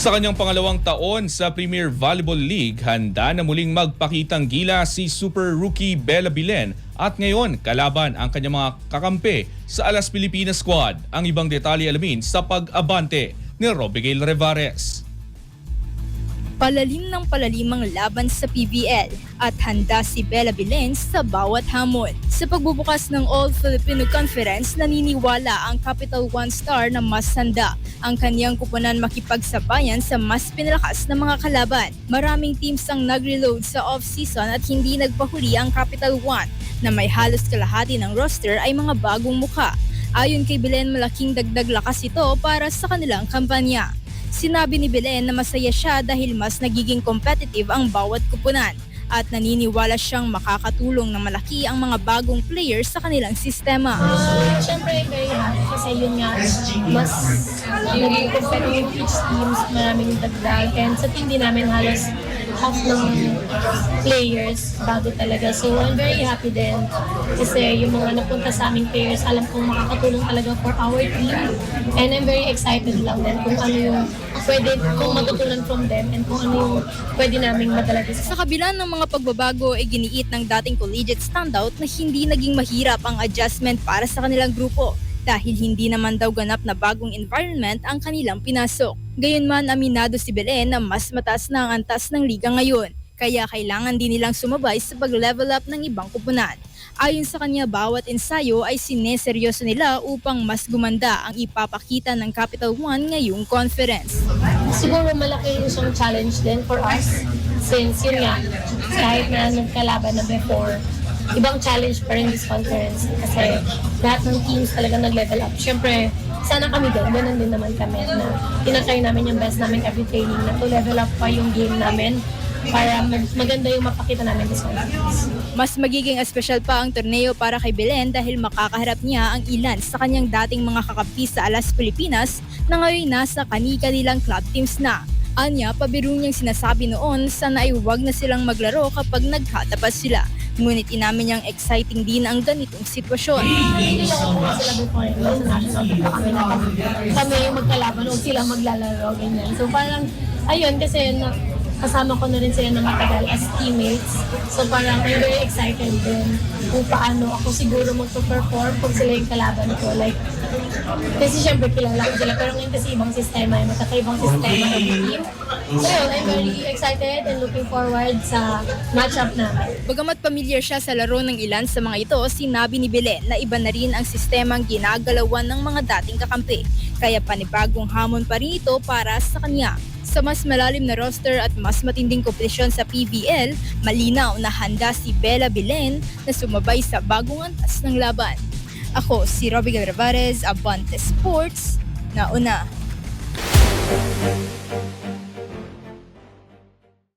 Sa kanyang pangalawang taon sa Premier Volleyball League, handa na muling magpakitang gila si Super Rookie Bella Bilen at ngayon kalaban ang kanyang mga kakampi sa Alas Pilipinas squad. Ang ibang detalye alamin sa pag-abante ni Robigail Revares. Palalim ng palalim ang laban sa PVL at handa si Bella Bilen sa bawat hamon. Sa pagbubukas ng All-Filipino Conference, naniniwala ang Capital One star na mas handa ang kanyang kupunan makipagsabayan sa mas pinalakas na mga kalaban. Maraming teams ang nag-reload sa off-season at hindi nagpahuli ang Capital One na may halos kalahati ng roster ay mga bagong mukha. Ayon kay Bilen, malaking dagdag lakas ito para sa kanilang kampanya. Sinabi ni Bilen na masaya siya dahil mas nagiging competitive ang bawat kupunan at naniniwala siyang makakatulong na malaki ang mga bagong players sa kanilang sistema. Siyempre, very happy kasi yun nga, mas naging competitive each teams, maraming dagdag. And sa team din namin halos half ng players bago talaga. So I'm very happy din kasi yung mga napunta sa aming players, alam kong makakatulong talaga for our team. And I'm very excited lang din kung ano yung pwede kong matutunan from them and kung ano yung pwede naming madala dito. Sa kabila ng mga pagbabago, giniit ng dating collegiate standout na hindi naging mahirap ang adjustment para sa kanilang grupo dahil hindi naman daw ganap na bagong environment ang kanilang pinasok. Gayunman, aminado si Belen na mas mataas na ang antas ng liga ngayon, kaya kailangan din nilang sumabay sa pag-level up ng ibang kupunan. Ayon sa kanya, bawat ensayo ay sineseryoso nila upang mas gumanda ang ipapakita ng Capital One ngayong conference. Siguro malaki yung siyang challenge din for us since yun nga, kahit na nagkalaban na before, ibang challenge pa rin this conference kasi lahat ng teams talaga nag-level up. Siyempre, sana kami din, ganun din naman kami na tinatry namin yung best namin every training na to level up pa yung game namin para maganda yung mapakita namin this conference. Mas magiging espesyal pa ang torneo para kay Belen dahil makakaharap niya ang ilan sa kanyang dating mga kakampi sa Alas Pilipinas na ngayon nasa kani-kanilang club teams na. Anya, pabiro niyang sinasabi noon sana ay huwag na silang maglaro kapag naghatapas sila. Ngunit inamin niyang exciting din ang ganitong sitwasyon. Hindi lang ako sila before sa national team pa kami na kami yung magkalaban o sila maglalaro, ganyan. So parang, ayun, kasi kasama ko na rin sila na matagal as teammates. So parang I'm very excited din kung paano ako siguro magpo-perform pag sila yung kalaban ko. Like, kasi syempre kilala ko sila, pero ngayon kasi ibang sistema, yung magkakaibang sistema ng team. So yun, I'm very excited and looking forward sa matchup namin. Bagamat pamilyar siya sa laro ng ilan sa mga ito, sinabi ni Belen na iba na rin ang sistemang ginagalawan ng mga dating kakampi. Kaya panibagong hamon pa rin ito para sa kanya. Sa mas malalim na roster at mas matinding kompetisyon sa PVL, malinaw na handa si Bella Bilen na sumabay sa bagong antas ng laban. Ako si Robigail Revares, Abante Sports, nauna.